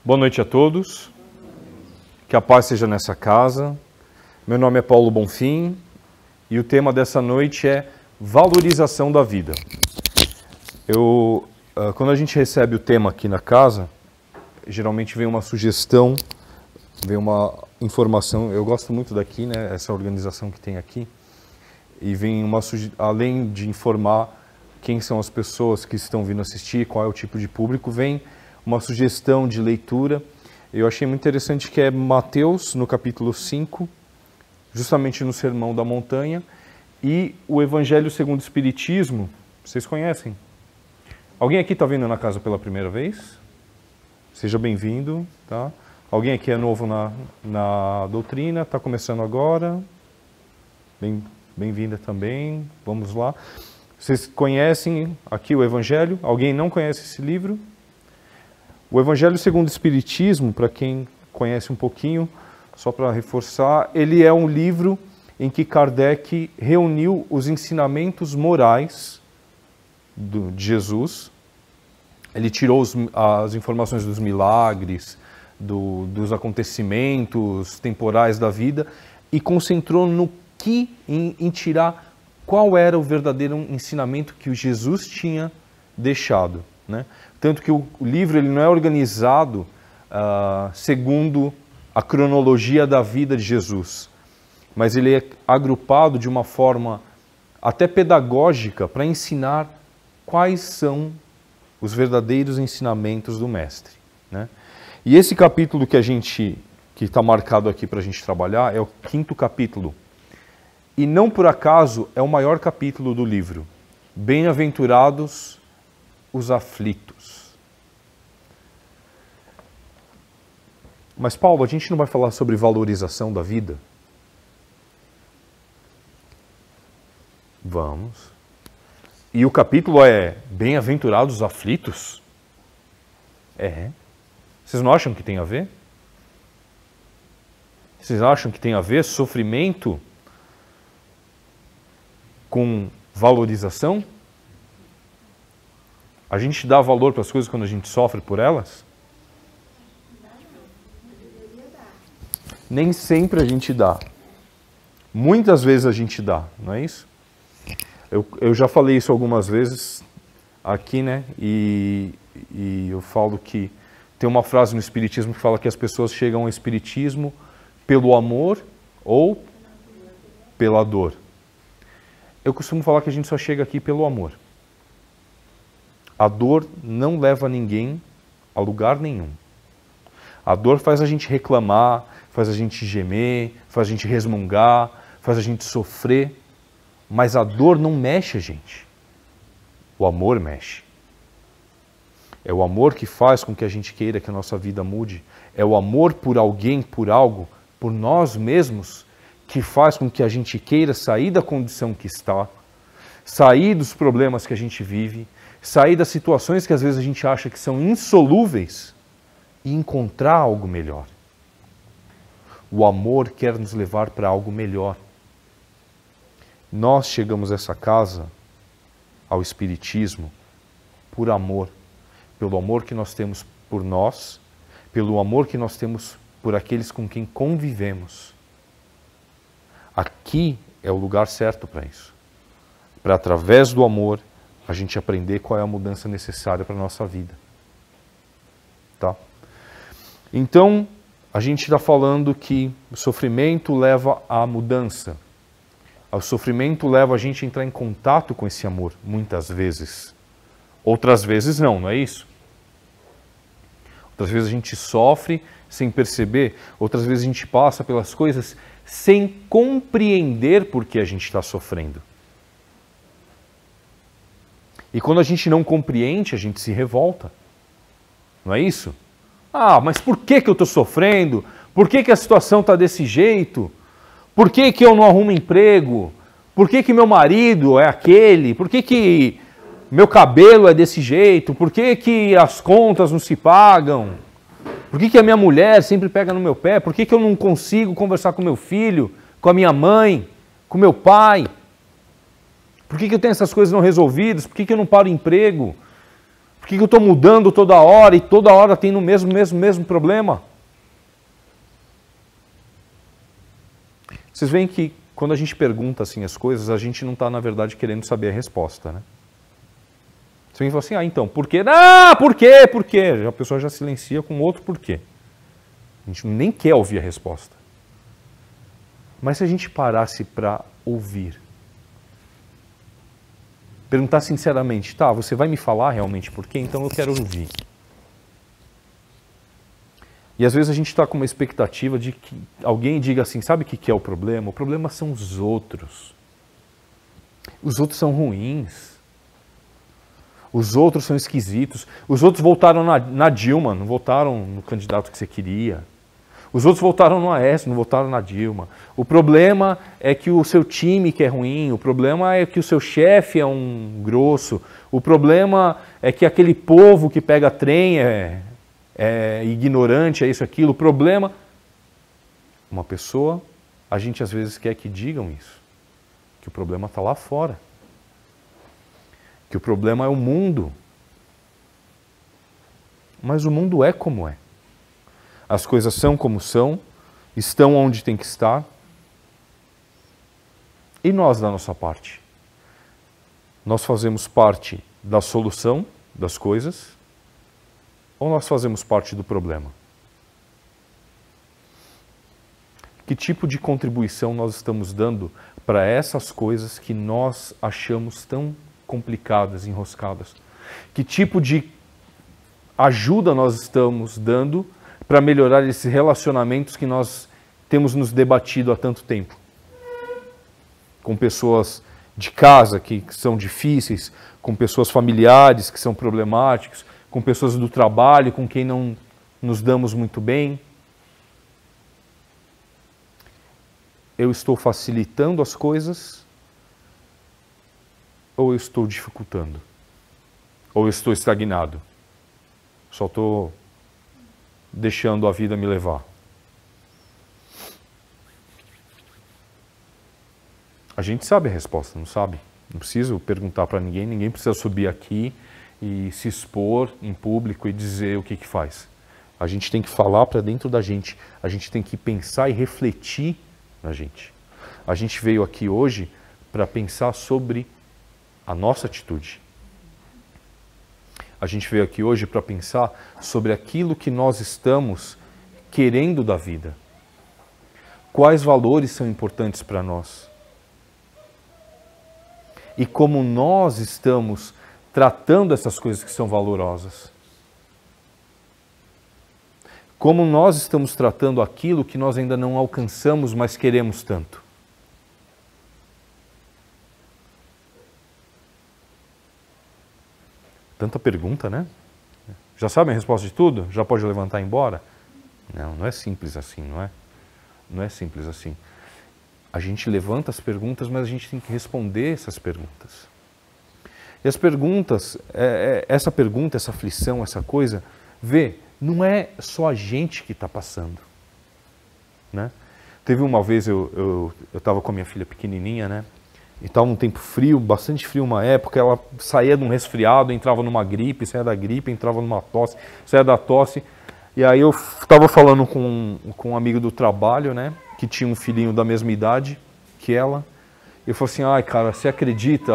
Boa noite a todos, que a paz seja nessa casa. Meu nome é Paulo Bonfim e o tema dessa noite é valorização da vida. Quando a gente recebe o tema aqui na casa, geralmente vem uma sugestão, vem uma informação. Eu gosto muito daqui, né, essa organização que tem aqui, e vem além de informar quem são as pessoas que estão vindo assistir, qual é o tipo de público, vem uma sugestão de leitura. Eu achei muito interessante que é Mateus, no capítulo 5, justamente no Sermão da Montanha, e o Evangelho segundo o Espiritismo. Vocês conhecem? Alguém aqui está vindo na casa pela primeira vez? Seja bem-vindo, tá? Alguém aqui é novo na doutrina, está começando agora? Bem-vinda também, vamos lá. Vocês conhecem aqui o Evangelho? Alguém não conhece esse livro? O Evangelho segundo o Espiritismo, para quem conhece um pouquinho, só para reforçar, ele é um livro em que Kardec reuniu os ensinamentos morais de Jesus. Ele tirou as informações dos milagres, dos acontecimentos temporais da vida e concentrou em tirar qual era o verdadeiro ensinamento que o Jesus tinha deixado, né? Tanto que o livro ele não é organizado segundo a cronologia da vida de Jesus, mas ele é agrupado de uma forma até pedagógica para ensinar quais são os verdadeiros ensinamentos do Mestre, né? E esse capítulo que está marcado aqui para a gente trabalhar é o 5º capítulo. E não por acaso é o maior capítulo do livro. Bem-aventurados os aflitos. Mas, Paulo, a gente não vai falar sobre valorização da vida? Vamos. E o capítulo é Bem-aventurados os aflitos? É. Vocês não acham que tem a ver? Vocês acham que tem a ver sofrimento com valorização? A gente dá valor para as coisas quando a gente sofre por elas? Nem sempre a gente dá. Muitas vezes a gente dá, não é isso? Eu já falei isso algumas vezes aqui, né? E eu falo que tem uma frase no Espiritismo que fala que as pessoas chegam ao Espiritismo pelo amor ou pela dor. Eu costumo falar que a gente só chega aqui pelo amor. A dor não leva ninguém a lugar nenhum. A dor faz a gente reclamar, faz a gente gemer, faz a gente resmungar, faz a gente sofrer, mas a dor não mexe a gente. O amor mexe. É o amor que faz com que a gente queira que a nossa vida mude. É o amor por alguém, por algo, por nós mesmos, que faz com que a gente queira sair da condição que está, sair dos problemas que a gente vive, sair das situações que às vezes a gente acha que são insolúveis e encontrar algo melhor. O amor quer nos levar para algo melhor. Nós chegamos a essa casa, ao Espiritismo, por amor. Pelo amor que nós temos por nós, pelo amor que nós temos por aqueles com quem convivemos. Aqui é o lugar certo para isso. Para, através do amor, a gente aprender qual é a mudança necessária para a nossa vida. Tá? Então, a gente está falando que o sofrimento leva à mudança. O sofrimento leva a gente a entrar em contato com esse amor, muitas vezes. Outras vezes não é isso? Outras vezes a gente sofre sem perceber, outras vezes a gente passa pelas coisas sem compreender por que a gente está sofrendo. E quando a gente não compreende, a gente se revolta. Não é isso? Ah, mas por que eu estou sofrendo? Por que a situação está desse jeito? Por que eu não arrumo emprego? Por que meu marido é aquele? Por que meu cabelo é desse jeito? Por que as contas não se pagam? Por que a minha mulher sempre pega no meu pé? Por que eu não consigo conversar com meu filho, com a minha mãe, com meu pai? Por que eu tenho essas coisas não resolvidas? Por que eu não paro emprego? Por Por que eu estou mudando toda hora e toda hora tem o mesmo problema? Vocês veem que quando a gente pergunta assim as coisas, a gente não está, na verdade, querendo saber a resposta, né? Você vem e fala assim, então, por quê? Ah, por quê? Por quê? A pessoa já silencia com outro porquê. A gente nem quer ouvir a resposta. Mas se a gente parasse para ouvir, perguntar sinceramente, tá, você vai me falar realmente por quê? Então eu quero ouvir. E às vezes a gente está com uma expectativa de que alguém diga assim, sabe o que é o problema? O problema são os outros. Os outros são ruins. Os outros são esquisitos. Os outros votaram na Dilma, não votaram no candidato que você queria. Os outros votaram no Aécio, não votaram na Dilma. O problema é que o seu time que é ruim, o problema é que o seu chefe é um grosso, o problema é que aquele povo que pega trem é ignorante, é isso, aquilo. O problema... Uma pessoa, a gente às vezes quer que digam isso, que o problema está lá fora, que o problema é o mundo. Mas o mundo é como é. As coisas são como são, estão onde tem que estar. E nós, da nossa parte? Nós fazemos parte da solução das coisas ou nós fazemos parte do problema? Que tipo de contribuição nós estamos dando para essas coisas que nós achamos tão complicadas, enroscadas? Que tipo de ajuda nós estamos dando para melhorar esses relacionamentos que nós temos nos debatido há tanto tempo? Com pessoas de casa que são difíceis, com pessoas familiares que são problemáticas, com pessoas do trabalho com quem não nos damos muito bem. Eu estou facilitando as coisas ou eu estou dificultando? Ou eu estou estagnado? Só estou deixando a vida me levar. A gente sabe a resposta, não sabe? Não preciso perguntar para ninguém, ninguém precisa subir aqui e se expor em público e dizer o que faz. A gente tem que falar para dentro da gente, a gente tem que pensar e refletir na gente. A gente veio aqui hoje para pensar sobre a nossa atitude. A gente veio aqui hoje para pensar sobre aquilo que nós estamos querendo da vida. Quais valores são importantes para nós? E como nós estamos tratando essas coisas que são valorosas. Como nós estamos tratando aquilo que nós ainda não alcançamos, mas queremos tanto. Tanta pergunta, né? Já sabem a resposta de tudo? Já pode levantar e ir embora? Não, não é simples assim, não é? Não é simples assim. A gente levanta as perguntas, mas a gente tem que responder essas perguntas. E as perguntas, essa pergunta, essa aflição, essa coisa, não é só a gente que está passando. Né? Teve uma vez, eu estava com a minha filha pequenininha, né? E estava um tempo frio, bastante frio uma época, ela saía de um resfriado, entrava numa gripe, saía da gripe, entrava numa tosse, saía da tosse. E aí eu estava falando com um amigo do trabalho, né? Que tinha um filhinho da mesma idade que ela. Eu falei assim, ai cara, você acredita?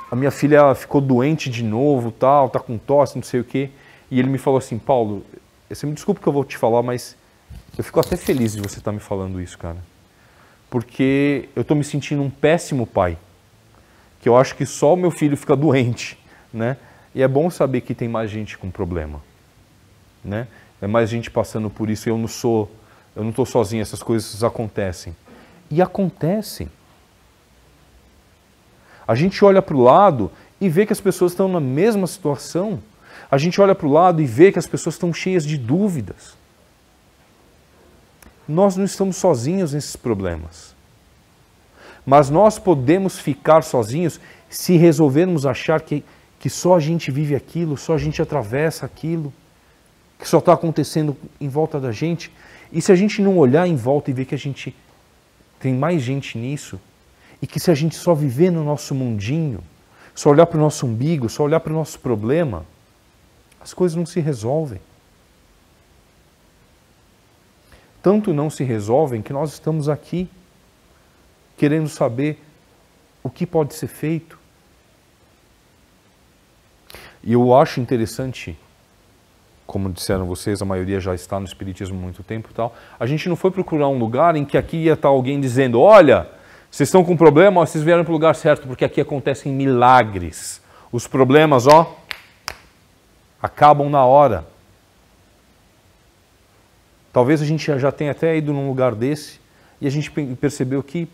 A minha filha ficou doente de novo, tal, tá com tosse, não sei o quê. E ele me falou assim, Paulo, você me desculpa que eu vou te falar, mas eu fico até feliz de você estar me falando isso, cara. Porque eu estou me sentindo um péssimo pai. Que eu acho que só o meu filho fica doente, né? E é bom saber que tem mais gente com problema, né? É mais gente passando por isso e eu não estou sozinho, essas coisas acontecem. E acontecem. A gente olha para o lado e vê que as pessoas estão na mesma situação. A gente olha para o lado e vê que as pessoas estão cheias de dúvidas. Nós não estamos sozinhos nesses problemas. Mas nós podemos ficar sozinhos se resolvermos achar que só a gente vive aquilo, só a gente atravessa aquilo, que só está acontecendo em volta da gente. E se a gente não olhar em volta e ver que a gente tem mais gente nisso, e que se a gente só viver no nosso mundinho, só olhar para o nosso umbigo, só olhar para o nosso problema, as coisas não se resolvem. Tanto não se resolvem que nós estamos aqui querendo saber o que pode ser feito. E eu acho interessante, como disseram vocês, a maioria já está no Espiritismo há muito tempo e tal, a gente não foi procurar um lugar em que aqui ia estar alguém dizendo, olha, vocês estão com problema, vocês vieram para o lugar certo, porque aqui acontecem milagres. Os problemas, acabam na hora. Talvez a gente já tenha até ido num lugar desse e a gente percebeu que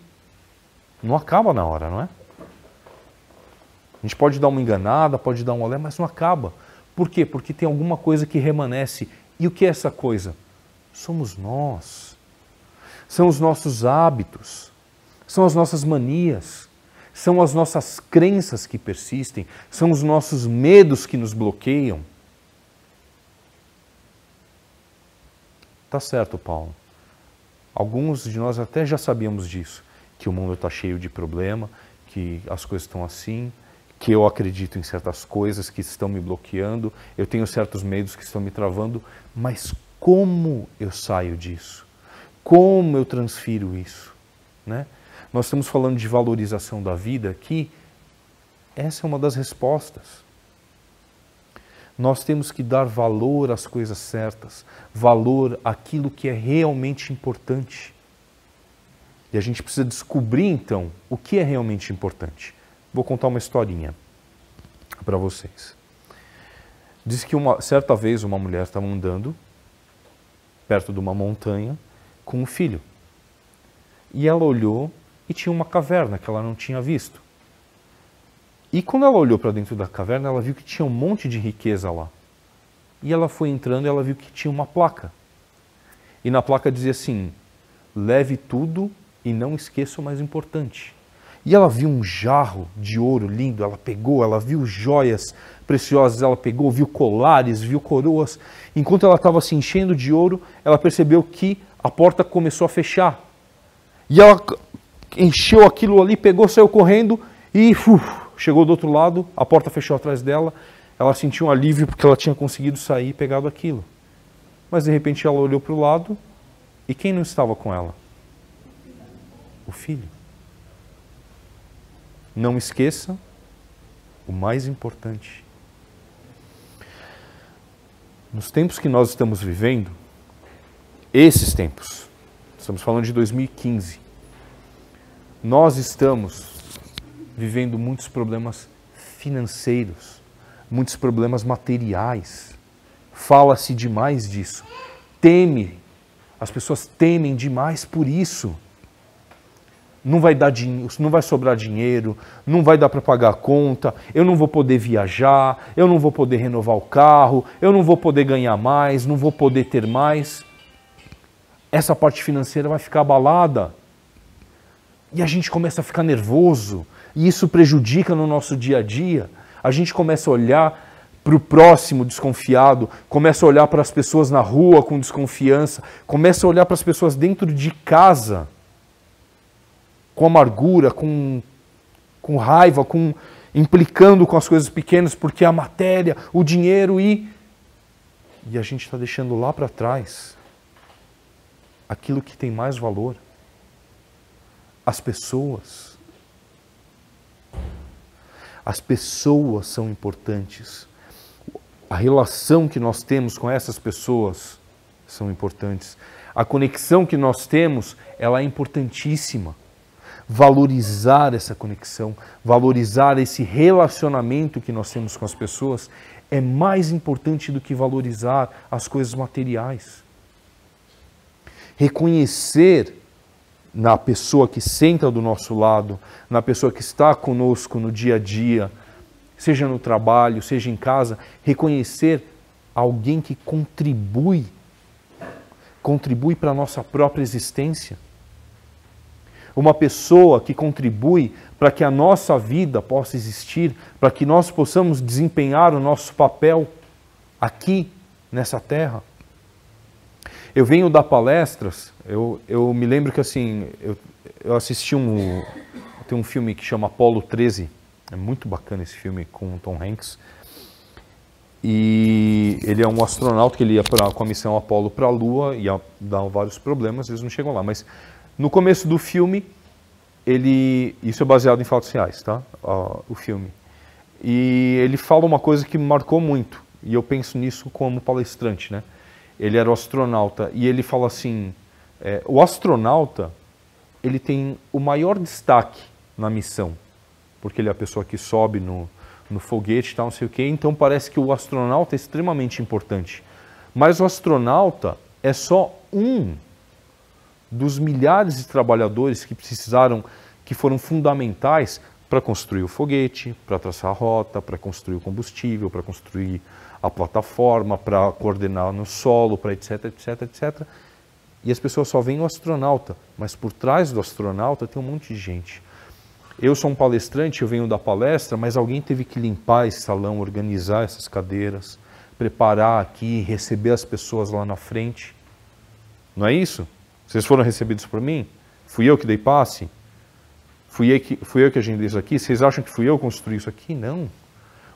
não acaba na hora, não é? A gente pode dar uma enganada, pode dar um olé, mas não acaba. Por quê? Porque tem alguma coisa que remanesce. E o que é essa coisa? Somos nós. São os nossos hábitos. São as nossas manias. São as nossas crenças que persistem. São os nossos medos que nos bloqueiam. Tá certo, Paulo. Alguns de nós até já sabíamos disso. Que o mundo está cheio de problema, que as coisas estão assim, que eu acredito em certas coisas que estão me bloqueando, eu tenho certos medos que estão me travando, mas como eu saio disso? Como eu transfiro isso? Né? Nós estamos falando de valorização da vida aqui, essa é uma das respostas. Nós temos que dar valor às coisas certas, valor àquilo que é realmente importante. E a gente precisa descobrir, então, o que é realmente importante. Vou contar uma historinha para vocês. Diz que certa vez uma mulher estava andando perto de uma montanha com um filho. E ela olhou e tinha uma caverna que ela não tinha visto. E quando ela olhou para dentro da caverna, ela viu que tinha um monte de riqueza lá. E ela foi entrando e ela viu que tinha uma placa. E na placa dizia assim, leve tudo e não esqueça o mais importante. E ela viu um jarro de ouro lindo, ela pegou, ela viu joias preciosas, ela pegou, viu colares, viu coroas. Enquanto ela estava se enchendo de ouro, ela percebeu que a porta começou a fechar. E ela encheu aquilo ali, pegou, saiu correndo e chegou do outro lado, a porta fechou atrás dela, ela sentiu um alívio porque ela tinha conseguido sair e pegado aquilo. Mas de repente ela olhou para o lado e quem não estava com ela? O filho. Não esqueça o mais importante. Nos tempos que nós estamos vivendo, esses tempos, estamos falando de 2015, nós estamos vivendo muitos problemas financeiros, muitos problemas materiais. Fala-se demais disso. As pessoas temem demais por isso. Não vai dar dinheiro, não vai sobrar dinheiro, não vai dar para pagar a conta, eu não vou poder viajar, eu não vou poder renovar o carro, eu não vou poder ganhar mais, não vou poder ter mais. Essa parte financeira vai ficar abalada. E a gente começa a ficar nervoso, e isso prejudica no nosso dia a dia. A gente começa a olhar para o próximo desconfiado, começa a olhar para as pessoas na rua com desconfiança, começa a olhar para as pessoas dentro de casa com amargura, com raiva, implicando com as coisas pequenas, porque a matéria, o dinheiro e a gente está deixando lá para trás aquilo que tem mais valor. As pessoas. As pessoas são importantes. A relação que nós temos com essas pessoas são importantes. A conexão que nós temos, ela é importantíssima. Valorizar essa conexão, valorizar esse relacionamento que nós temos com as pessoas é mais importante do que valorizar as coisas materiais. Reconhecer na pessoa que senta do nosso lado, na pessoa que está conosco no dia a dia, seja no trabalho, seja em casa, reconhecer alguém que contribui para a nossa própria existência. Uma pessoa que contribui para que a nossa vida possa existir, para que nós possamos desempenhar o nosso papel aqui, nessa terra. Eu venho dar palestras, eu me lembro que assim, eu assisti tem um filme que chama Apollo 13, é muito bacana esse filme com o Tom Hanks, E ele é um astronauta que ele ia com a missão Apollo para a Lua, ia dar vários problemas, eles não chegam lá. Mas no começo do filme, isso é baseado em fatos reais, tá? O filme. E ele fala uma coisa que me marcou muito, e eu penso nisso como palestrante, né? Ele era o astronauta, e ele fala assim, o astronauta, ele tem o maior destaque na missão, porque ele é a pessoa que sobe no foguete e tal, não sei o quê, então parece que o astronauta é extremamente importante. Mas o astronauta é só um dos milhares de trabalhadores que foram fundamentais para construir o foguete, para traçar a rota, para construir o combustível, para construir a plataforma, para coordenar no solo, para etc, etc, etc. E as pessoas só veem o astronauta, mas por trás do astronauta tem um monte de gente. Eu sou um palestrante, eu venho da palestra, mas alguém teve que limpar esse salão, organizar essas cadeiras, preparar aqui, receber as pessoas lá na frente. Não é isso? Vocês foram recebidos por mim? Fui eu que dei passe? Fui eu que agendei isso aqui? Vocês acham que fui eu que construí isso aqui? Não.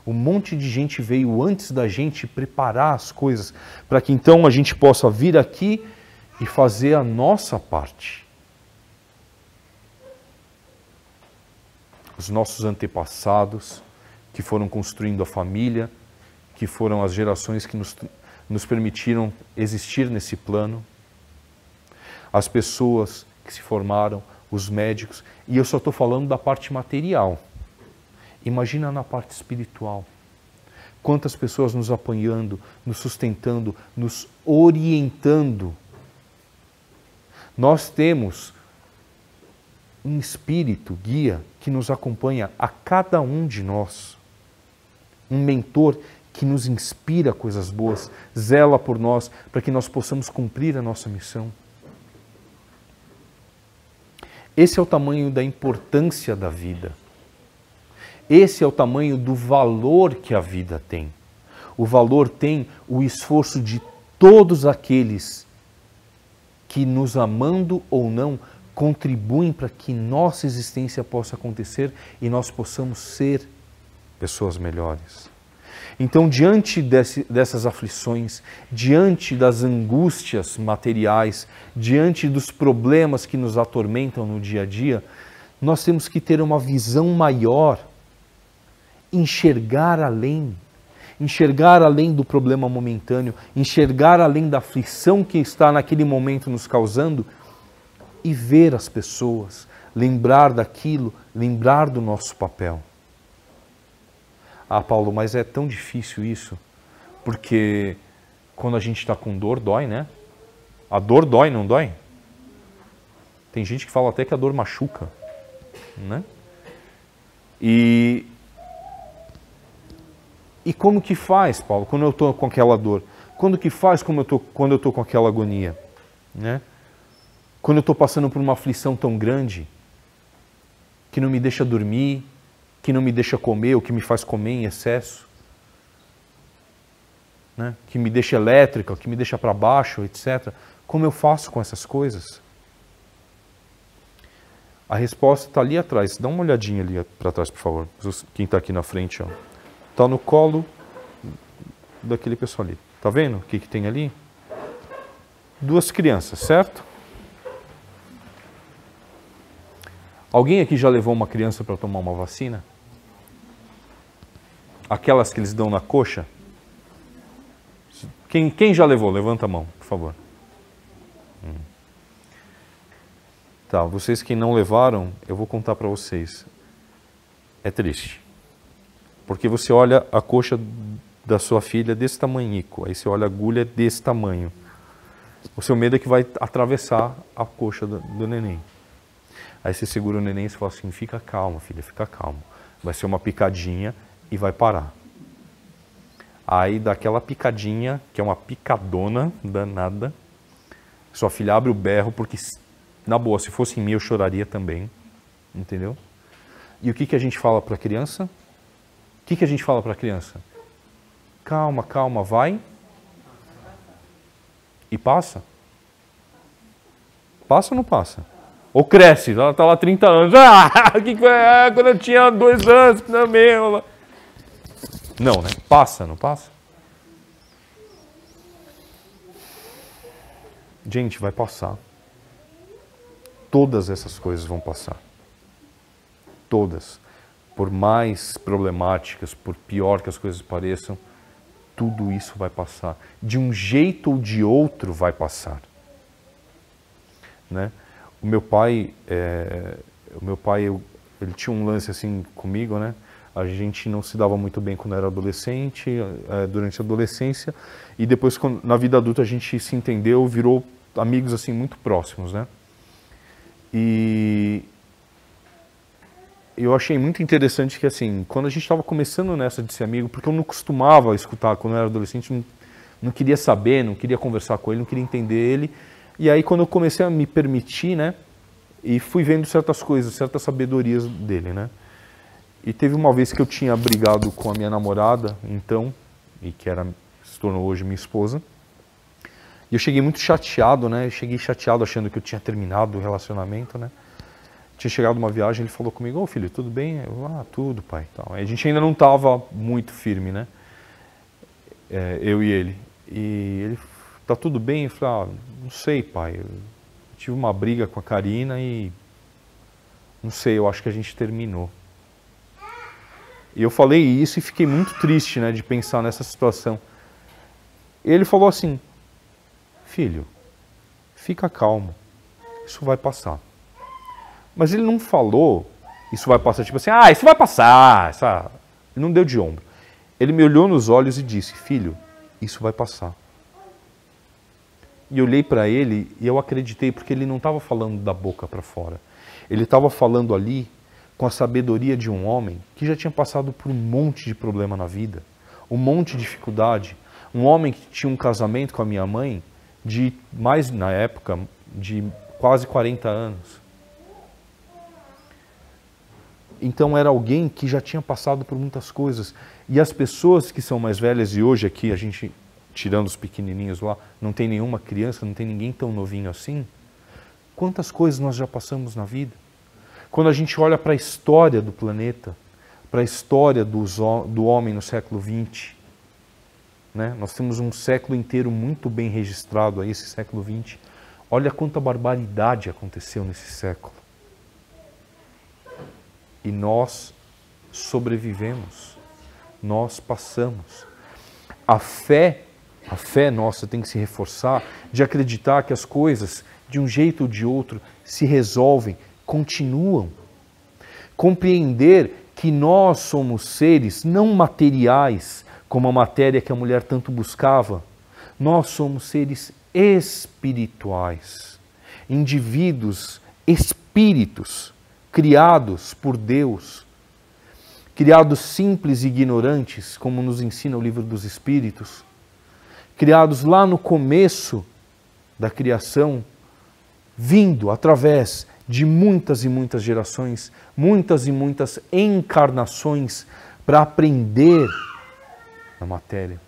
Um monte de gente veio antes da gente preparar as coisas, para que então a gente possa vir aqui e fazer a nossa parte. Os nossos antepassados, que foram construindo a família, que foram as gerações que nos permitiram existir nesse plano, as pessoas que se formaram, os médicos, e eu só estou falando da parte material. Imagina na parte espiritual. Quantas pessoas nos apoiando, nos sustentando, nos orientando. Nós temos um espírito guia que nos acompanha a cada um de nós. Um mentor que nos inspira coisas boas, zela por nós, para que nós possamos cumprir a nossa missão. Esse é o tamanho da importância da vida. Esse é o tamanho do valor que a vida tem. O valor tem o esforço de todos aqueles que, nos amando ou não, contribuem para que nossa existência possa acontecer e nós possamos ser pessoas melhores. Então, diante dessas aflições, diante das angústias materiais, diante dos problemas que nos atormentam no dia a dia, nós temos que ter uma visão maior, enxergar além do problema momentâneo, enxergar além da aflição que está naquele momento nos causando e ver as pessoas, lembrar daquilo, lembrar do nosso papel. Ah, Paulo, mas é tão difícil isso, porque quando a gente está com dor, dói, né? A dor dói, não dói? Tem gente que fala até que a dor machuca, né? E como que faz, Paulo, quando eu estou com aquela dor? Quando que faz quando eu estou com aquela agonia? Né? Quando eu estou passando por uma aflição tão grande, que não me deixa dormir, que não me deixa comer, ou que me faz comer em excesso, né? Que me deixa elétrica, que me deixa para baixo, etc. Como eu faço com essas coisas? A resposta está ali atrás. Dá uma olhadinha ali para trás, por favor. Quem está aqui na frente, ó. Está no colo daquele pessoal ali. Está vendo o que tem ali? 2 crianças, certo? Alguém aqui já levou uma criança para tomar uma vacina? Aquelas que eles dão na coxa? Quem já levou? Levanta a mão, por favor. Tá, vocês que não levaram, eu vou contar para vocês. É triste. Porque você olha a coxa da sua filha desse tamanhico, aí você olha a agulha desse tamanho. O seu medo é que vai atravessar a coxa do neném. Aí você segura o neném e fala assim, fica calma, filha, fica calma. Vai ser uma picadinha e vai parar. Aí daquela picadinha, que é uma picadona danada, sua filha abre o berro, porque, na boa, se fosse em mim eu choraria também, entendeu? E o que a gente fala para a criança? O que a gente fala para a criança? Calma, calma, vai. E passa. Passa ou não passa? Ou cresce, ela está lá 30 anos. Quando eu tinha 2 anos, também. Não, né? Passa, não passa? Gente, vai passar. Todas essas coisas vão passar. Todas. Por mais problemáticas, por pior que as coisas pareçam, tudo isso vai passar. De um jeito ou de outro vai passar. Né? O meu pai, ele tinha um lance assim comigo, né? A gente não se dava muito bem quando era adolescente, durante a adolescência, e depois na vida adulta a gente se entendeu, virou amigos assim muito próximos, né? E eu achei muito interessante que assim, quando a gente estava começando nessa de ser amigo, porque eu não costumava escutar quando eu era adolescente, não queria saber, não queria conversar com ele, não queria entender ele, e aí quando eu comecei a me permitir, né? E fui vendo certas coisas, certas sabedorias dele, né? E teve uma vez que eu tinha brigado com a minha namorada, então, e que se tornou hoje minha esposa. E eu cheguei muito chateado, né? Eu cheguei chateado achando que eu tinha terminado o relacionamento, né? Tinha chegado uma viagem, ele falou comigo, ô filho, tudo bem? Eu, tudo, pai. Então, a gente ainda não estava muito firme, né? Eu e ele. E ele, tá tudo bem? Eu falei, não sei, pai. Eu tive uma briga com a Karina e não sei, eu acho que a gente terminou. E eu falei isso e fiquei muito triste, né, de pensar nessa situação. Ele falou assim, filho, fica calmo, isso vai passar. Mas ele não falou, isso vai passar, tipo assim, isso vai passar. Ele não deu de ombro. Ele me olhou nos olhos e disse, filho, isso vai passar. E eu olhei para ele e eu acreditei, porque ele não estava falando da boca para fora. Ele estava falando ali com a sabedoria de um homem que já tinha passado por um monte de problema na vida, um monte de dificuldade. Um homem que tinha um casamento com a minha mãe na época, de quase 40 anos. Então era alguém que já tinha passado por muitas coisas. E as pessoas que são mais velhas, e hoje aqui a gente, tirando os pequenininhos lá, não tem nenhuma criança, não tem ninguém tão novinho assim. Quantas coisas nós já passamos na vida? Quando a gente olha para a história do planeta, para a história do homem no século XX, né? Nós temos um século inteiro muito bem registrado aí, esse século XX. Olha quanta barbaridade aconteceu nesse século. E nós sobrevivemos, nós passamos. A fé nossa tem que se reforçar de acreditar que as coisas, de um jeito ou de outro, se resolvem, continuam. Compreender que nós somos seres não materiais, como a matéria que a mulher tanto buscava. Nós somos seres espirituais, indivíduos, espíritos, criados por Deus, criados simples e ignorantes, como nos ensina o livro dos Espíritos, criados lá no começo da criação, vindo através de muitas e muitas gerações, muitas e muitas encarnações para aprender na matéria.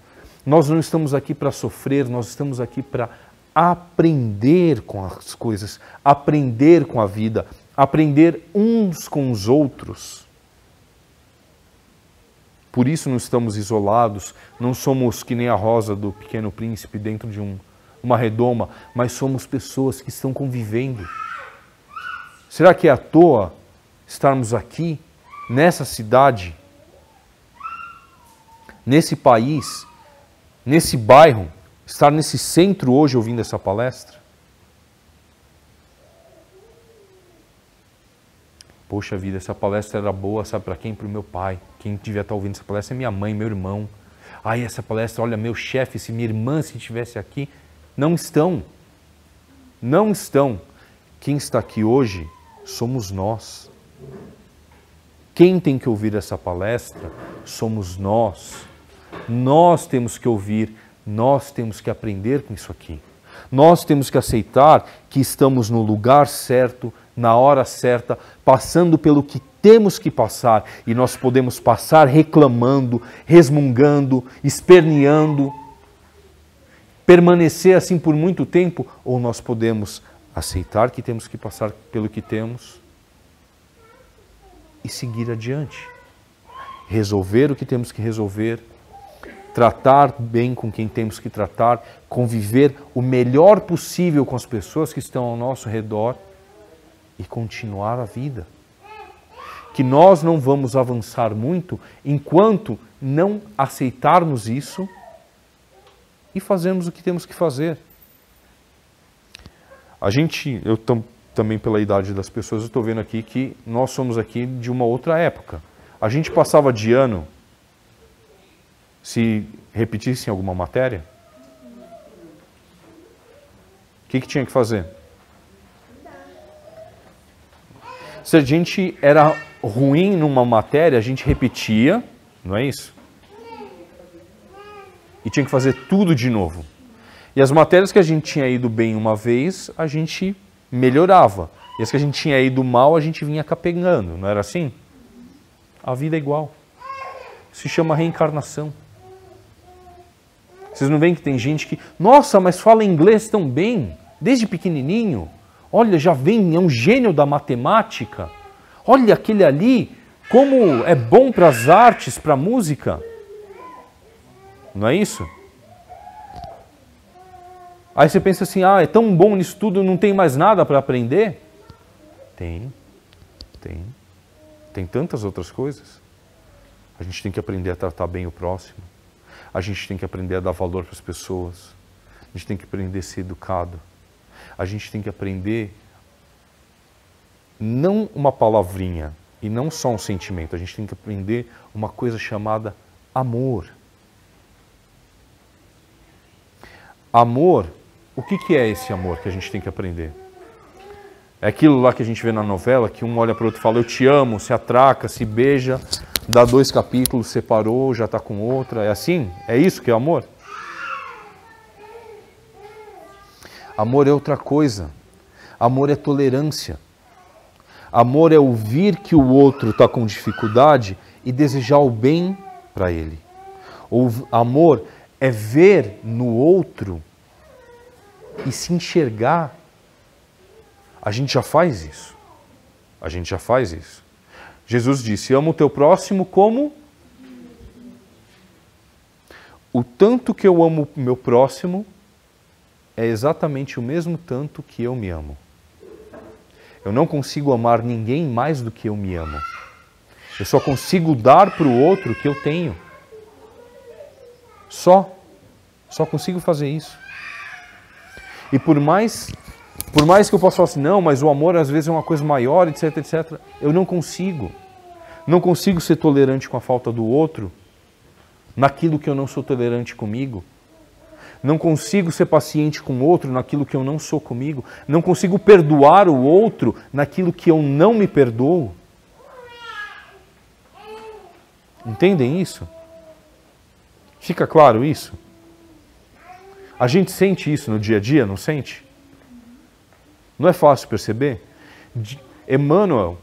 Nós não estamos aqui para sofrer, nós estamos aqui para aprender com as coisas, aprender com a vida, aprender uns com os outros. Por isso não estamos isolados, não somos que nem a Rosa do Pequeno Príncipe dentro de uma redoma, mas somos pessoas que estão convivendo. Será que é à toa estarmos aqui, nessa cidade, nesse país, nesse bairro, estar nesse centro hoje ouvindo essa palestra? Poxa vida, essa palestra era boa, sabe para quem? Para o meu pai. Quem devia estar ouvindo essa palestra é minha mãe, meu irmão. Essa palestra, olha, meu chefe, se minha irmã se estivesse aqui. Não estão. Não estão. Quem está aqui hoje somos nós. Quem tem que ouvir essa palestra somos nós. Nós temos que ouvir, nós temos que aprender com isso aqui. Nós temos que aceitar que estamos no lugar certo, na hora certa, passando pelo que temos que passar. E nós podemos passar reclamando, resmungando, esperneando, permanecer assim por muito tempo, ou nós podemos aceitar que temos que passar pelo que temos e seguir adiante. Resolver o que temos que resolver, tratar bem com quem temos que tratar, conviver o melhor possível com as pessoas que estão ao nosso redor e continuar a vida. Que nós não vamos avançar muito enquanto não aceitarmos isso e fazermos o que temos que fazer. Também pela idade das pessoas, eu estou vendo aqui que nós somos aqui de uma outra época. A gente passava de ano se repetissem alguma matéria? O que tinha que fazer? Se a gente era ruim numa matéria, a gente repetia, não é isso? E tinha que fazer tudo de novo. E as matérias que a gente tinha ido bem uma vez, a gente melhorava. E as que a gente tinha ido mal, a gente vinha capengando. Não era assim? A vida é igual. Se chama reencarnação. Vocês não veem que tem gente que... Nossa, mas fala inglês tão bem, desde pequenininho. Olha, já vem, é um gênio da matemática. Olha aquele ali, como é bom para as artes, para a música. Não é isso? Aí você pensa assim, é tão bom nisso tudo, não tem mais nada para aprender? Tem. Tem tantas outras coisas. A gente tem que aprender a tratar bem o próximo. A gente tem que aprender a dar valor para as pessoas. A gente tem que aprender a ser educado. A gente tem que aprender não uma palavrinha e não só um sentimento. A gente tem que aprender uma coisa chamada amor. Amor, o que é esse amor que a gente tem que aprender? É aquilo lá que a gente vê na novela, que um olha para o outro e fala, eu te amo, se atraca, se beija, dá 2 capítulos, separou, já está com outra. É assim? É isso que é amor? Amor é outra coisa. Amor é tolerância. Amor é ouvir que o outro está com dificuldade e desejar o bem para ele. Amor é ver no outro e se enxergar. A gente já faz isso. A gente já faz isso. Jesus disse, ama o teu próximo como? O tanto que eu amo o meu próximo é exatamente o mesmo tanto que eu me amo. Eu não consigo amar ninguém mais do que eu me amo. Eu só consigo dar para o outro o que eu tenho. Só consigo fazer isso. E por mais que eu possa falar assim, não, mas o amor às vezes é uma coisa maior, etc, etc. Eu não consigo. Não consigo ser tolerante com a falta do outro naquilo que eu não sou tolerante comigo. Não consigo ser paciente com o outro naquilo que eu não sou comigo. Não consigo perdoar o outro naquilo que eu não me perdoo. Entendem isso? Fica claro isso? A gente sente isso no dia a dia, não sente? Não é fácil perceber? Emmanuel,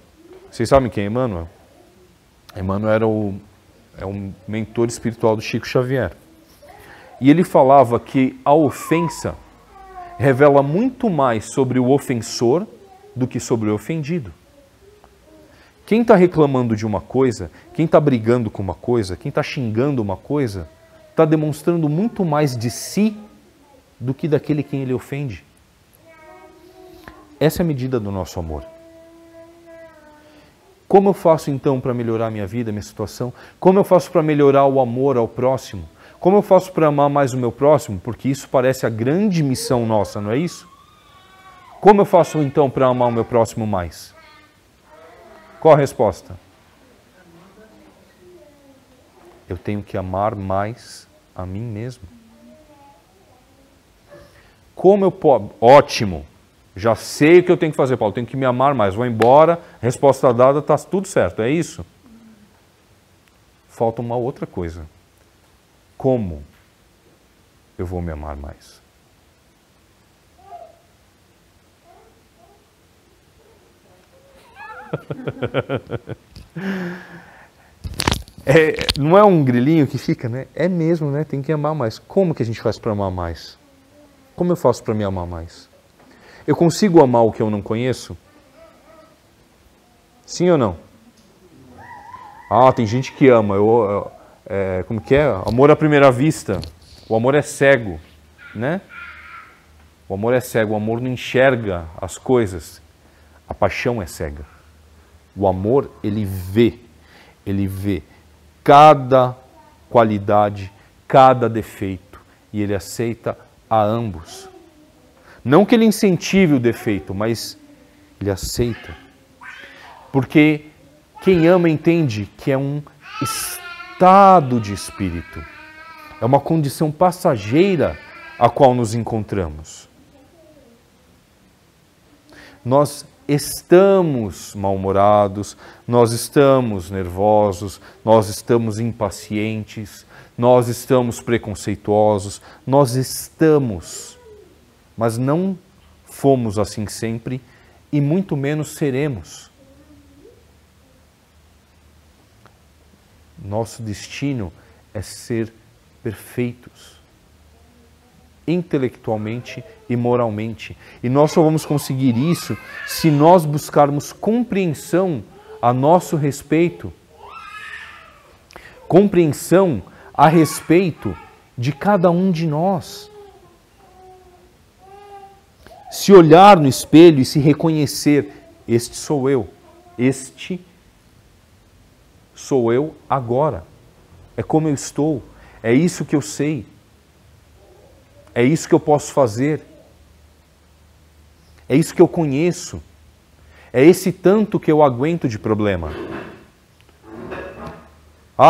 vocês sabem quem é Emmanuel? Emmanuel é um mentor espiritual do Chico Xavier. E ele falava que a ofensa revela muito mais sobre o ofensor do que sobre o ofendido. Quem está reclamando de uma coisa, quem está brigando com uma coisa, quem está xingando uma coisa, está demonstrando muito mais de si do que daquele quem ele ofende. Essa é a medida do nosso amor. Como eu faço então para melhorar a minha vida, a minha situação? Como eu faço para melhorar o amor ao próximo? Como eu faço para amar mais o meu próximo? Porque isso parece a grande missão nossa, não é isso? Como eu faço então para amar o meu próximo mais? Qual a resposta? Eu tenho que amar mais a mim mesmo. Como eu posso? Ótimo! Já sei o que eu tenho que fazer, Paulo. Tenho que me amar mais. Vou embora, resposta dada, está tudo certo. É isso? Falta uma outra coisa. Como eu vou me amar mais? Não é um grilinho que fica, né? É mesmo, né? Tem que amar mais. Como que a gente faz para amar mais? Como eu faço para me amar mais? Eu consigo amar o que eu não conheço? Sim ou não? Tem gente que ama. como que é? Amor à primeira vista. O amor é cego, né? O amor é cego, o amor não enxerga as coisas. A paixão é cega. O amor, ele vê cada qualidade, cada defeito, e ele aceita a ambos. Não que ele incentive o defeito, mas ele aceita. Porque quem ama entende que é um estado de espírito. É uma condição passageira a qual nos encontramos. Nós estamos mal-humorados, nós estamos nervosos, nós estamos impacientes, nós estamos preconceituosos, nós estamos, mas não fomos assim sempre e muito menos seremos. Nosso destino é ser perfeitos, intelectualmente e moralmente. E nós só vamos conseguir isso se nós buscarmos compreensão a nosso respeito. Compreensão a respeito de cada um de nós. Se olhar no espelho e se reconhecer, este sou eu, este sou eu agora. É como eu estou, é isso que eu sei. É isso que eu posso fazer. É isso que eu conheço. É esse tanto que eu aguento de problema.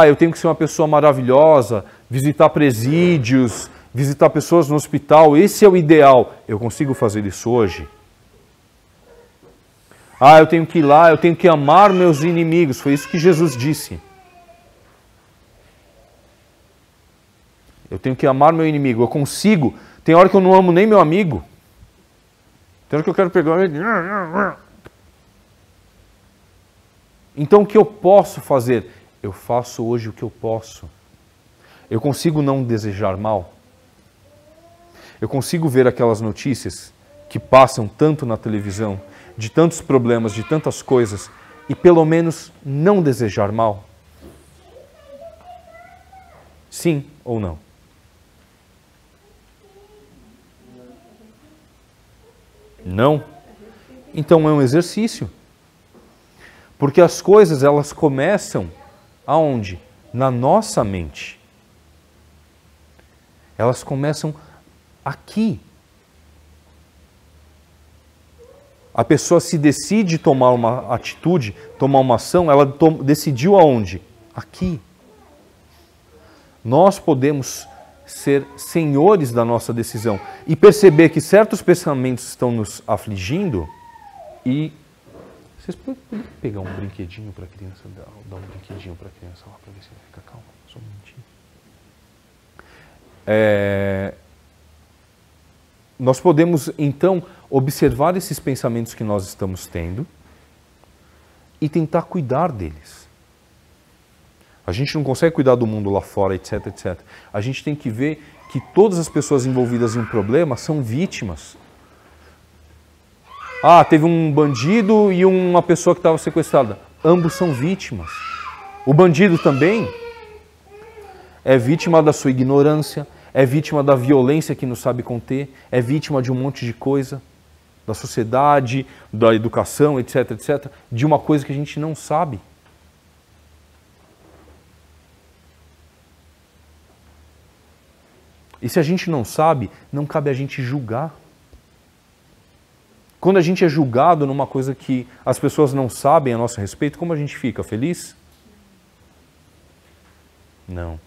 Eu tenho que ser uma pessoa maravilhosa, visitar presídios, visitar pessoas no hospital. Esse é o ideal. Eu consigo fazer isso hoje? Eu tenho que ir lá, eu tenho que amar meus inimigos. Foi isso que Jesus disse. Eu tenho que amar meu inimigo. Eu consigo. Tem hora que eu não amo nem meu amigo. Tem hora que eu quero pegar ele. Então o que eu posso fazer? Eu faço hoje o que eu posso. Eu consigo não desejar mal. Eu consigo ver aquelas notícias que passam tanto na televisão, de tantos problemas, de tantas coisas, e pelo menos não desejar mal? Sim ou não? Não? Então é um exercício. Porque as coisas, elas começam aonde? Na nossa mente. Elas começam aqui. A pessoa se decide tomar uma atitude, tomar uma ação, ela decidiu aonde? Aqui. Nós podemos ser senhores da nossa decisão e perceber que certos pensamentos estão nos afligindo e... Vocês podem pegar um brinquedinho para a criança, dar um brinquedinho para a criança lá para ver se ela fica calma, só um minutinho. Nós podemos então observar esses pensamentos que nós estamos tendo e tentar cuidar deles. A gente não consegue cuidar do mundo lá fora, etc, etc. A gente tem que ver que todas as pessoas envolvidas em um problema são vítimas. Teve um bandido e uma pessoa que estava sequestrada. Ambos são vítimas. O bandido também é vítima da sua ignorância, é vítima da violência que não sabe conter, é vítima de um monte de coisa, da sociedade, da educação, etc, etc, de uma coisa que a gente não sabe. E se a gente não sabe, não cabe a gente julgar. Quando a gente é julgado numa coisa que as pessoas não sabem a nosso respeito, como a gente fica? Feliz? Não.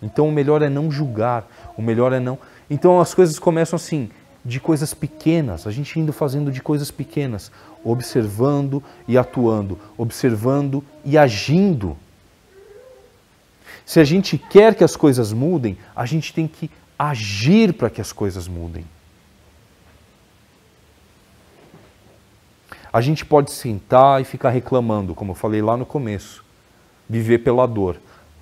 Então o melhor é não julgar, o melhor é não... Então as coisas começam assim, de coisas pequenas, a gente indo fazendo de coisas pequenas, observando e atuando, observando e agindo. Se a gente quer que as coisas mudem, a gente tem que agir para que as coisas mudem. A gente pode sentar e ficar reclamando, como eu falei lá no começo. Viver pela dor.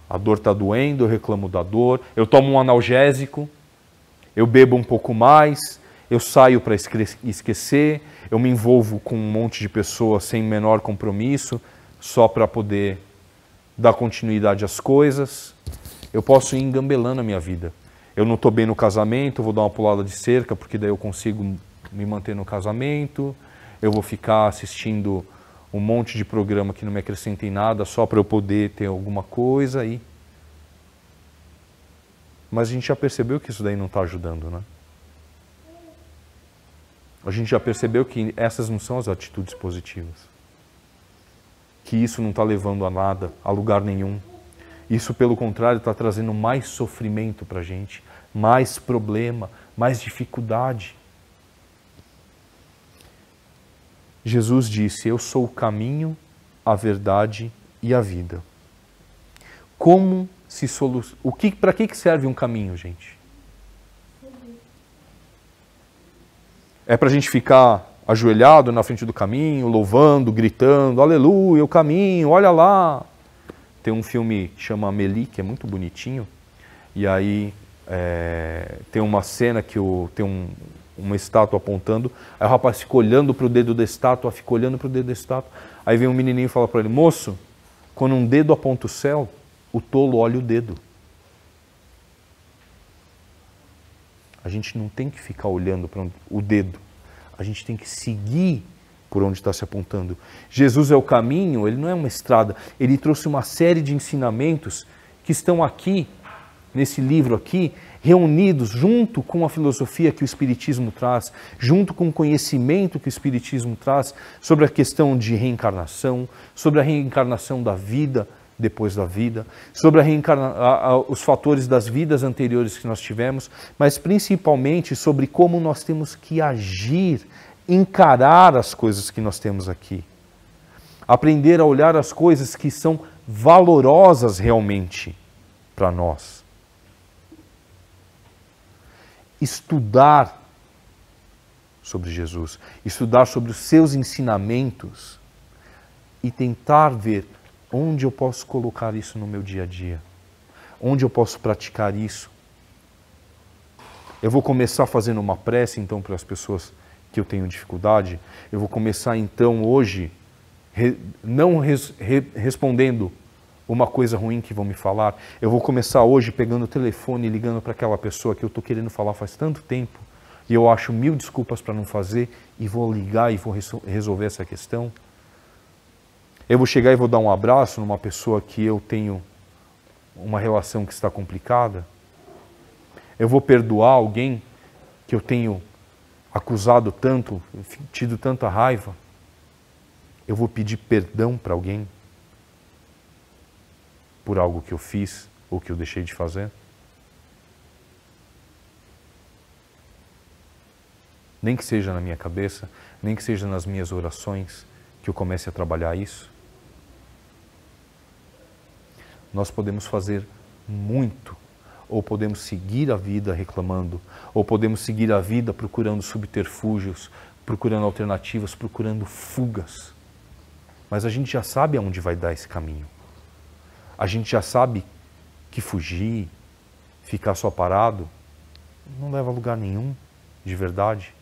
A dor está doendo, eu reclamo da dor, eu tomo um analgésico, eu bebo um pouco mais, eu saio para esquecer, eu me envolvo com um monte de pessoas sem menor compromisso, só para poder dar continuidade às coisas, eu posso ir engambelando a minha vida. Eu não estou bem no casamento, eu vou dar uma pulada de cerca, porque daí eu consigo me manter no casamento, eu vou ficar assistindo um monte de programa que não me acrescenta em nada, só para eu poder ter alguma coisa aí. Mas a gente já percebeu que isso daí não está ajudando, né? A gente já percebeu que essas não são as atitudes positivas. Que isso não está levando a nada, a lugar nenhum. Isso, pelo contrário, está trazendo mais sofrimento para a gente, mais problema, mais dificuldade. Jesus disse, eu sou o caminho, a verdade e a vida. Como se para que serve um caminho, gente? É para a gente ficar ajoelhado na frente do caminho, louvando, gritando, aleluia, o caminho, olha lá. Tem um filme que chama Amélie, que é muito bonitinho, e aí tem uma cena que tem uma estátua apontando, aí o rapaz fica olhando para o dedo da estátua, fica olhando para o dedo da estátua, aí vem um menininho e fala para ele, moço, quando um dedo aponta o céu, o tolo olha o dedo. A gente não tem que ficar olhando para o dedo, a gente tem que seguir por onde está se apontando. Jesus é o caminho, ele não é uma estrada, ele trouxe uma série de ensinamentos que estão aqui, nesse livro aqui, reunidos junto com a filosofia que o Espiritismo traz, junto com o conhecimento que o Espiritismo traz sobre a questão de reencarnação, sobre a reencarnação da vida depois da vida, sobre os fatores das vidas anteriores que nós tivemos, mas principalmente sobre como nós temos que agir, encarar as coisas que nós temos aqui. Aprender a olhar as coisas que são valorosas realmente para nós. Estudar sobre Jesus, estudar sobre os seus ensinamentos e tentar ver onde eu posso colocar isso no meu dia a dia, onde eu posso praticar isso. Eu vou começar fazendo uma prece então para as pessoas que eu tenho dificuldade, eu vou começar então hoje não respondendo uma coisa ruim que vão me falar, eu vou começar hoje pegando o telefone e ligando para aquela pessoa que eu estou querendo falar faz tanto tempo e eu acho 1000 desculpas para não fazer e vou ligar e vou resolver essa questão. Eu vou chegar e vou dar um abraço numa pessoa que eu tenho uma relação que está complicada. Eu vou perdoar alguém que eu tenho acusado tanto, tido tanta raiva. Eu vou pedir perdão para alguém por algo que eu fiz ou que eu deixei de fazer. Nem que seja na minha cabeça, nem que seja nas minhas orações, que eu comece a trabalhar isso. Nós podemos fazer muito, ou podemos seguir a vida reclamando, ou podemos seguir a vida procurando subterfúgios, procurando alternativas, procurando fugas. Mas a gente já sabe aonde vai dar esse caminho. A gente já sabe que fugir, ficar só parado, não leva a lugar nenhum, de verdade.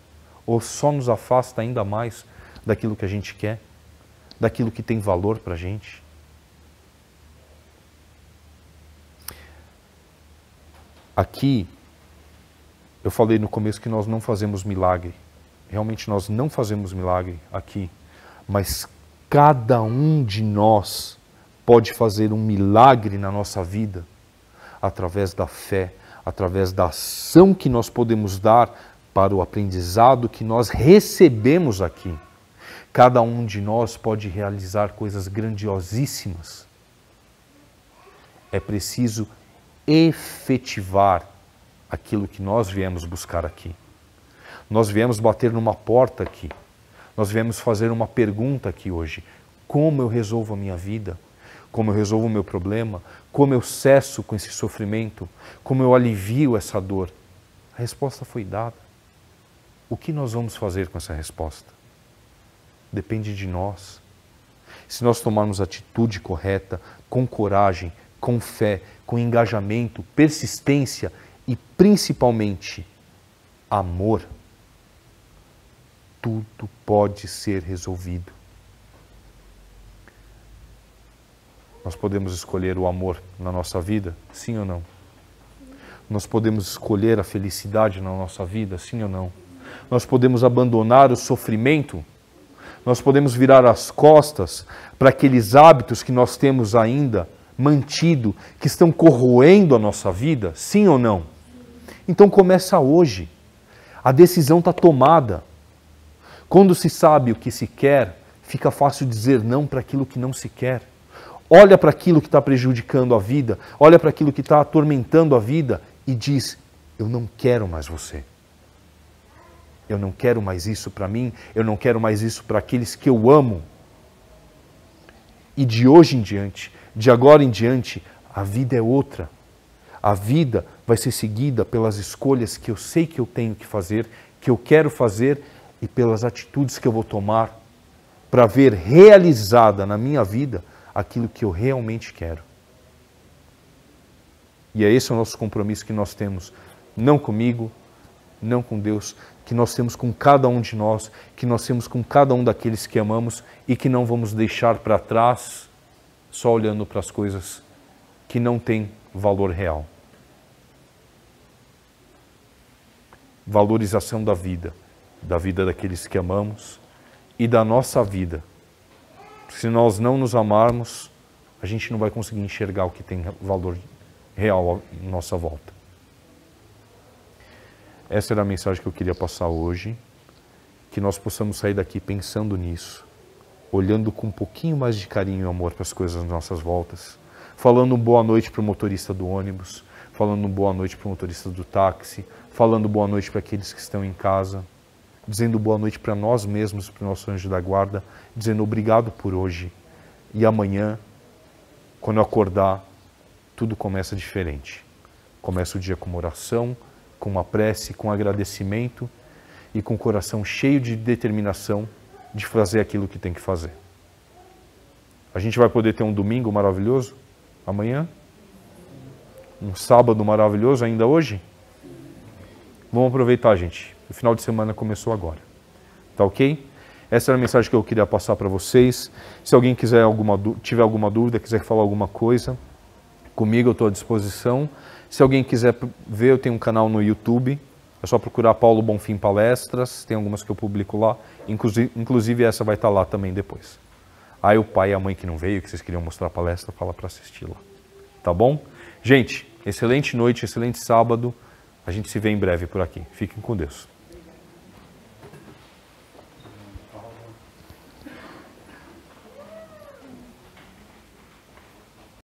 Ou só nos afasta ainda mais daquilo que a gente quer, daquilo que tem valor para a gente. Aqui, eu falei no começo que nós não fazemos milagre. Realmente nós não fazemos milagre aqui. Mas cada um de nós pode fazer um milagre na nossa vida através da fé, através da ação que nós podemos dar para o aprendizado que nós recebemos aqui. Cada um de nós pode realizar coisas grandiosíssimas. É preciso efetivar aquilo que nós viemos buscar aqui. Nós viemos bater numa porta aqui. Nós viemos fazer uma pergunta aqui hoje. Como eu resolvo a minha vida? Como eu resolvo o meu problema? Como eu cesso com esse sofrimento? Como eu alivio essa dor? A resposta foi dada. O que nós vamos fazer com essa resposta? Depende de nós. Se nós tomarmos a atitude correta, com coragem, com fé, com engajamento, persistência e principalmente amor, tudo pode ser resolvido. Nós podemos escolher o amor na nossa vida, sim ou não? Nós podemos escolher a felicidade na nossa vida, sim ou não? Nós podemos abandonar o sofrimento? Nós podemos virar as costas para aqueles hábitos que nós temos ainda mantido, que estão corroendo a nossa vida, sim ou não? Então começa hoje. A decisão está tomada. Quando se sabe o que se quer, fica fácil dizer não para aquilo que não se quer. Olha para aquilo que está prejudicando a vida, olha para aquilo que está atormentando a vida e diz, eu não quero mais você. Eu não quero mais isso para mim, eu não quero mais isso para aqueles que eu amo. E de hoje em diante, de agora em diante, a vida é outra. A vida vai ser seguida pelas escolhas que eu sei que eu tenho que fazer, que eu quero fazer e pelas atitudes que eu vou tomar para ver realizada na minha vida aquilo que eu realmente quero. E é esse o nosso compromisso que nós temos, não comigo, não com Deus, que nós temos com cada um de nós, que nós temos com cada um daqueles que amamos e que não vamos deixar para trás só olhando para as coisas que não têm valor real. Valorização da vida daqueles que amamos e da nossa vida. Se nós não nos amarmos, a gente não vai conseguir enxergar o que tem valor real à nossa volta. Essa era a mensagem que eu queria passar hoje, que nós possamos sair daqui pensando nisso, olhando com um pouquinho mais de carinho e amor para as coisas às nossas voltas, falando boa noite para o motorista do ônibus, falando boa noite para o motorista do táxi, falando boa noite para aqueles que estão em casa, dizendo boa noite para nós mesmos, para o nosso anjo da guarda, dizendo obrigado por hoje. E amanhã, quando eu acordar, tudo começa diferente. Começa o dia com uma oração, com uma prece, com agradecimento e com o coração cheio de determinação de fazer aquilo que tem que fazer. A gente vai poder ter um domingo maravilhoso amanhã? Um sábado maravilhoso ainda hoje? Vamos aproveitar, gente. O final de semana começou agora. Tá ok? Essa era a mensagem que eu queria passar para vocês. Se alguém tiver alguma dúvida, quiser falar alguma coisa, comigo eu estou à disposição. Se alguém quiser ver, eu tenho um canal no YouTube. É só procurar Paulo Bonfim Palestras. Tem algumas que eu publico lá. Inclusive essa vai estar lá também depois. Aí o pai e a mãe que não veio, que vocês queriam mostrar a palestra, fala para assistir lá. Tá bom? Gente, excelente noite, excelente sábado. A gente se vê em breve por aqui. Fiquem com Deus.